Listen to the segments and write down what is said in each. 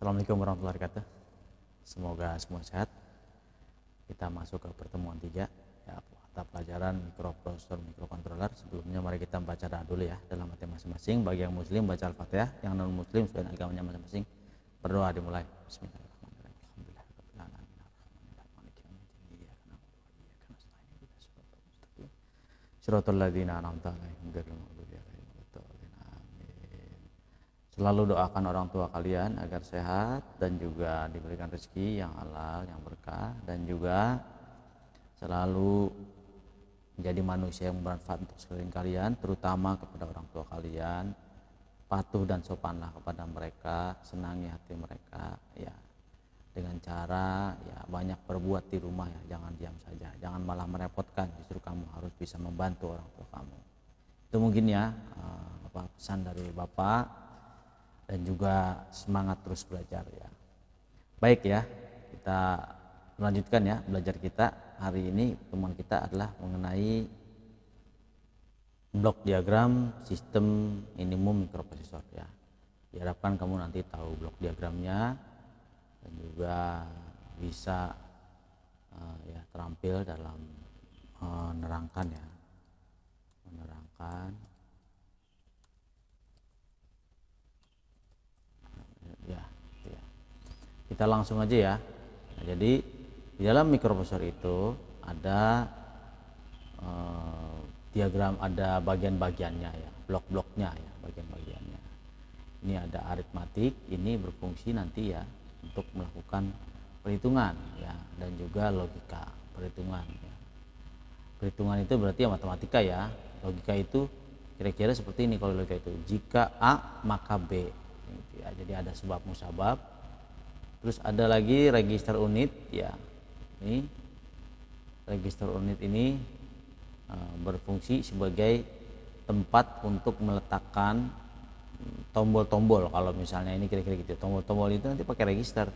Assalamualaikum warahmatullahi wabarakatuh. Semoga semua sehat. Kita masuk ke pertemuan 3 ya, mata pelajaran mikroprosesor mikrokontroler. Sebelumnya mari kita baca doa dulu ya dalam hati masing-masing. Bagi yang muslim baca Al-Fatihah, yang non muslim sesuai agamanya masing-masing berdoa dimulai. Bismillahirrahmanirrahim. Alhamdulillahirabbil alamin. Arrahmanirrahim. Maliki yaumiddin. Iyyaka na'budu wa iyyaka nasta'in. Ihdinas siratal mustaqim. Shiratal ladzina an'amta 'alaihim ghairil maghdubi 'alaihim waladdallin. Amin. Selalu doakan orang tua kalian agar sehat dan juga diberikan rezeki yang halal, yang berkah, dan juga selalu menjadi manusia yang bermanfaat untuk sekeliling kalian, terutama kepada orang tua kalian. Patuh dan sopanlah kepada mereka, senangi hati mereka ya, dengan cara ya banyak berbuat di rumah ya, jangan diam saja, jangan malah merepotkan, justru kamu harus bisa membantu orang tua kamu. Itu mungkin ya pesan dari Bapak, dan juga semangat terus belajar ya. Baik ya, kita melanjutkan ya belajar kita. Hari ini pertemuan kita adalah mengenai blok diagram sistem minimum mikroprosesor ya. Diharapkan kamu nanti tahu blok diagramnya dan juga bisa ya terampil dalam menerangkan ya, menerangkan ya. Kita langsung aja ya. Nah, jadi di dalam mikroprosesor itu ada diagram, ada bagian-bagiannya ya, blok-bloknya ya, bagian-bagiannya. Ini ada aritmatik, ini berfungsi nanti ya untuk melakukan perhitungan ya, dan juga logika perhitungan ya. Perhitungan itu berarti ya matematika ya. Logika itu kira-kira seperti ini kalau logika itu, jika A maka B gitu ya. Jadi ada sebab musabab. Terus ada lagi register unit ya. Ini register unit ini berfungsi sebagai tempat untuk meletakkan tombol-tombol. Kalau misalnya ini kira-kira gitu, tombol-tombol itu nanti pakai register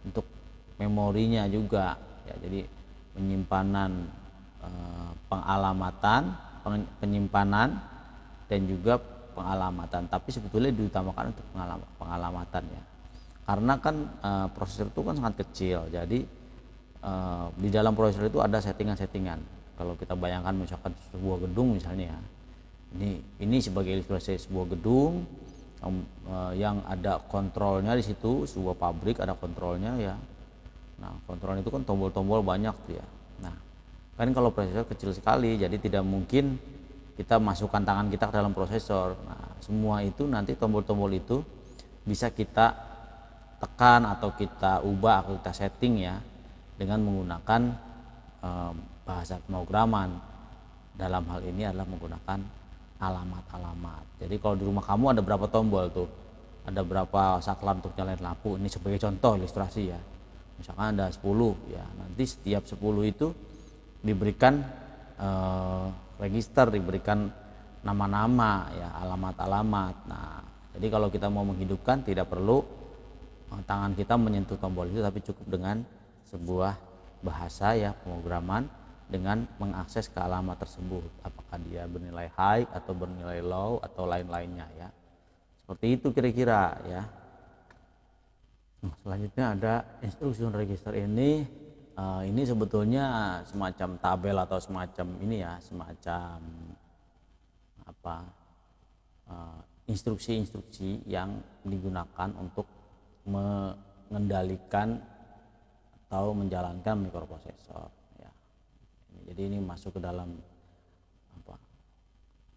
untuk memorinya juga ya. Jadi penyimpanan, pengalamatan, penyimpanan dan juga pengalamatan. Tapi sebetulnya diutamakan untuk pengalamatan ya, karena kan prosesor itu kan sangat kecil. Jadi di dalam prosesor itu ada settingan-settingan. Kalau kita bayangkan misalkan sebuah gedung misalnya ya, ini sebagai ilustrasi sebuah gedung yang ada kontrolnya di situ, sebuah pabrik ada kontrolnya ya. Nah, kontrol itu kan tombol-tombol banyak tuh ya. Nah, kan kalau prosesor kecil sekali, jadi tidak mungkin kita masukkan tangan kita ke dalam prosesor. Nah, semua itu nanti tombol-tombol itu bisa kita tekan atau kita ubah atau kita setting ya dengan menggunakan bahasa pemrograman. Dalam hal ini adalah menggunakan alamat-alamat. Jadi kalau di rumah kamu ada berapa tombol tuh, ada berapa saklar untuk nyalain lampu, ini sebagai contoh ilustrasi ya. Misalkan ada 10 ya, nanti setiap 10 itu diberikan register, diberikan nama-nama ya, alamat-alamat. Nah, jadi kalau kita mau menghidupkan tidak perlu tangan kita menyentuh tombol itu, tapi cukup dengan sebuah bahasa ya pemrograman dengan mengakses ke alamat tersebut, apakah dia bernilai high atau bernilai low atau lain-lainnya ya. Seperti itu kira-kira ya. Nah, selanjutnya ada instruction register ini. Ini sebetulnya semacam tabel atau semacam ini ya, semacam apa, instruksi-instruksi yang digunakan untuk mengendalikan atau menjalankan mikroprosesor ya. Jadi ini masuk ke dalam apa,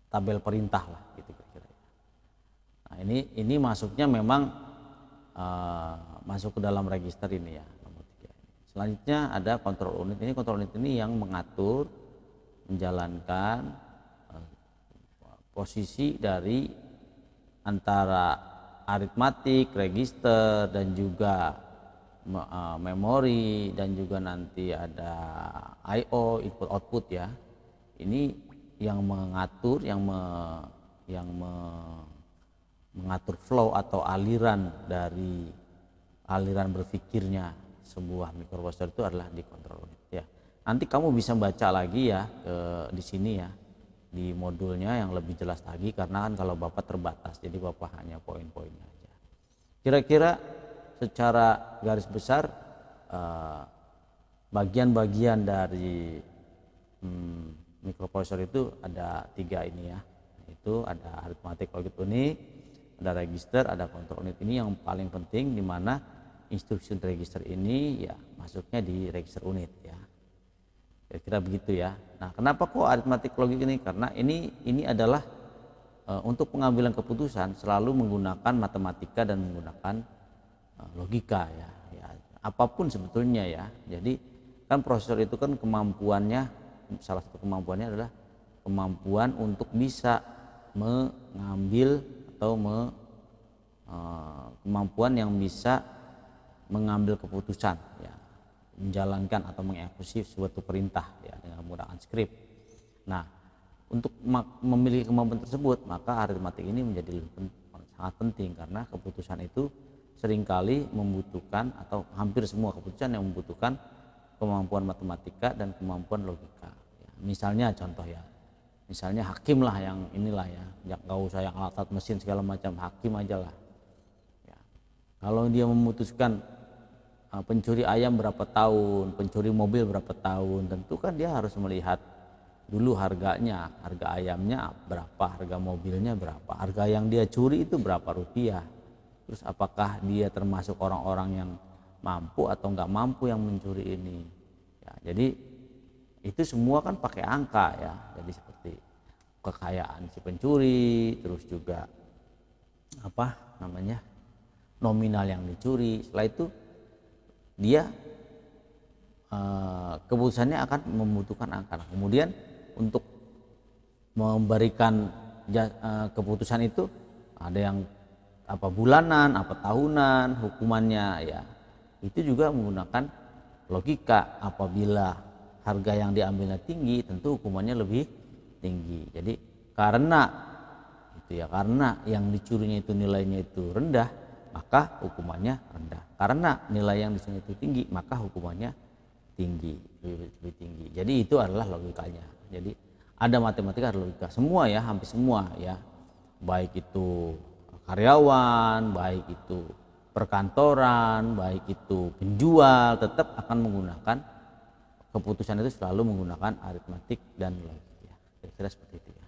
tabel perintah lah gitu kira-kira. Nah, ini masuknya memang masuk ke dalam register ini ya, nomor 3. Selanjutnya ada kontrol unit. Ini kontrol unit ini yang mengatur, menjalankan posisi dari antara aritmatik, register, dan juga memori, dan juga nanti ada I/O, input output ya. Ini yang mengatur, mengatur flow atau aliran dari aliran berpikirnya sebuah mikroprosesor itu adalah di kontrol unit ya. Nanti kamu bisa baca lagi ya di sini ya, di modulnya yang lebih jelas lagi, karena kan kalau Bapak terbatas, jadi Bapak hanya poin-poinnya aja. Kira-kira secara garis besar bagian-bagian dari mikroprosesor itu ada 3 ini ya. Itu ada arithmetic logic unit, ada register, ada control unit. Ini yang paling penting, di mana instruction register ini ya masuknya di register unit ya. Kira-kira begitu ya. Nah, kenapa kok arithmetic logic ini? Karena ini adalah untuk pengambilan keputusan selalu menggunakan matematika dan menggunakan logika ya. Apapun sebetulnya ya. Jadi kan prosesor itu kan kemampuannya, salah satu kemampuannya adalah kemampuan untuk bisa mengambil atau kemampuan yang bisa mengambil keputusan ya, menjalankan atau mengeksekusi suatu perintah ya dengan menggunakan script. Nah, untuk memiliki kemampuan tersebut, maka aritmatik ini menjadi sangat penting, karena keputusan itu seringkali membutuhkan, atau hampir semua keputusan yang membutuhkan kemampuan matematika dan kemampuan logika ya. Misalnya contoh ya, misalnya hakim lah yang inilah ya, nggak usah yang alat mesin segala macam, hakim aja lah ya. Kalau dia memutuskan pencuri ayam berapa tahun, pencuri mobil berapa tahun, tentu kan dia harus melihat dulu harganya, harga ayamnya berapa, harga mobilnya berapa, harga yang dia curi itu berapa rupiah, terus apakah dia termasuk orang-orang yang mampu atau nggak mampu yang mencuri ini ya. Jadi itu semua kan pakai angka ya, jadi seperti kekayaan si pencuri, terus juga apa namanya nominal yang dicuri. Setelah itu dia keputusannya akan membutuhkan angka. Nah, kemudian untuk memberikan keputusan itu ada yang apa bulanan, apa tahunan hukumannya ya. Itu juga menggunakan logika. Apabila harga yang diambilnya tinggi, tentu hukumannya lebih tinggi. Jadi karena itu ya, karena yang dicurinya itu nilainya itu rendah, maka hukumannya rendah. Karena nilai yang dicuri itu tinggi, maka hukumannya tinggi, lebih tinggi. Jadi itu adalah logikanya. Jadi ada matematika, ada logika, semua ya, hampir semua ya, baik itu karyawan, baik itu perkantoran, baik itu penjual, tetap akan menggunakan keputusan itu selalu menggunakan aritmatik dan logika. Kira-kira seperti itu ya.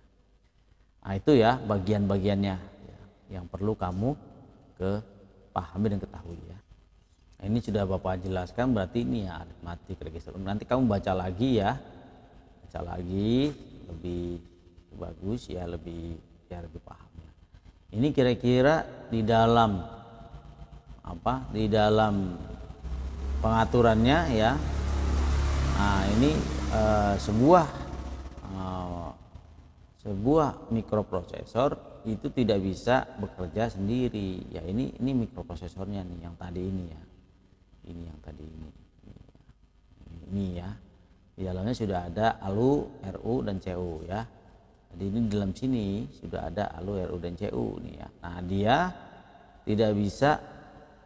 Nah itu ya bagian-bagiannya ya, yang perlu kamu pahami dan ketahui ya. Nah, ini sudah Bapak jelaskan, berarti ini ya aritmatik, register. Nanti kamu baca lagi ya, baca lagi lebih bagus ya, lebih paham ya. Ini kira-kira di dalam di dalam pengaturannya ya. Nah ini sebuah mikroprosesor itu tidak bisa bekerja sendiri ya. Ini mikroprosesornya nih yang tadi ini ya. Ini yang tadi ini ya. Di dalamnya sudah ada ALU, RU dan CU ya. Jadi ini di dalam sini sudah ada ALU, RU dan CU nih ya. Nah, dia tidak bisa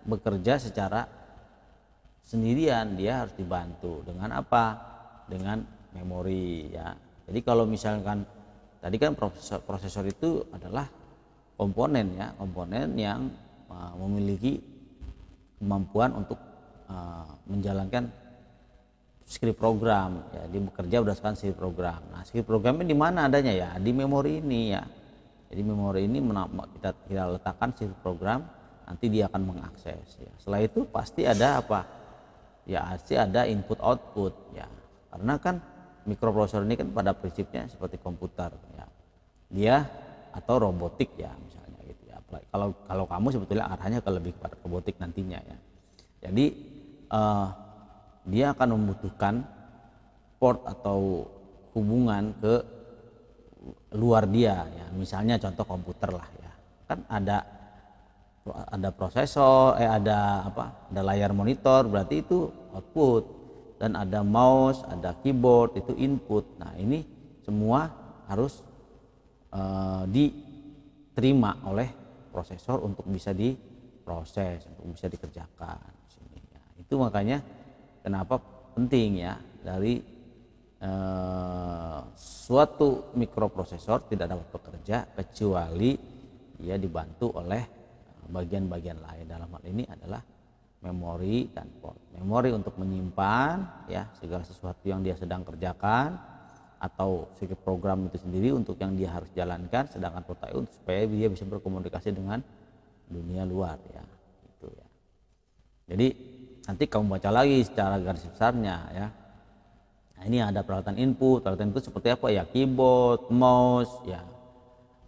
bekerja secara sendirian, dia harus dibantu dengan apa? Dengan memori ya. Jadi kalau misalkan tadi kan prosesor itu adalah komponen ya, komponen yang memiliki kemampuan untuk menjalankan script program ya, dia bekerja berdasarkan script program. Nah, script programnya di mana adanya ya? Di memori ini ya. Jadi memori ini kita letakkan script program, nanti dia akan mengakses ya. Setelah itu pasti ada apa? Ya pasti ada input output ya. Karena kan mikroprosesor ini kan pada prinsipnya seperti komputer ya. Dia atau robotik ya misalnya gitu ya. Kalau kamu sebetulnya arahnya lebih kepada robotik nantinya ya. Jadi dia akan membutuhkan port atau hubungan ke luar dia ya. Misalnya contoh komputer lah ya. Kan ada prosesor, ada layar monitor, berarti itu output, dan ada mouse, ada keyboard, itu input. Nah, ini semua harus diterima oleh prosesor untuk bisa diproses, untuk bisa dikerjakan di sini ya. Itu makanya kenapa penting ya, dari suatu mikroprosesor tidak dapat bekerja kecuali dia dibantu oleh bagian-bagian lain. Dalam hal ini adalah memori dan port. Memori untuk menyimpan ya segala sesuatu yang dia sedang kerjakan atau sirkuit program itu sendiri untuk yang dia harus jalankan, sedangkan port I/O supaya dia bisa berkomunikasi dengan dunia luar ya. Itu ya. Jadi nanti kamu baca lagi secara garis besarnya ya. Nah, ini ada peralatan input seperti apa ya, keyboard, mouse ya,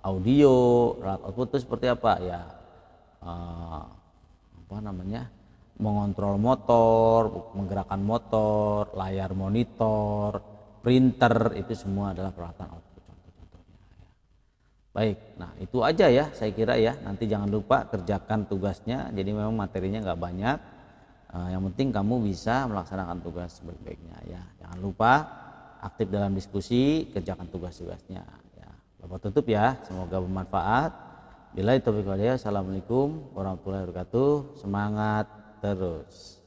audio, alat output itu seperti apa ya, apa namanya, mengontrol motor, menggerakkan motor, layar monitor, printer, itu semua adalah peralatan output contoh-contohnya ya. Baik, nah itu aja ya saya kira ya. Nanti jangan lupa kerjakan tugasnya. Jadi memang materinya nggak banyak. Yang penting kamu bisa melaksanakan tugas sebaik-baiknya ya. Jangan lupa aktif dalam diskusi, kerjakan tugas-tugasnya ya. Bapak tutup ya, semoga bermanfaat. Billahi taufiq wal hidayah. Assalamualaikum warahmatullahi wabarakatuh. Semangat terus.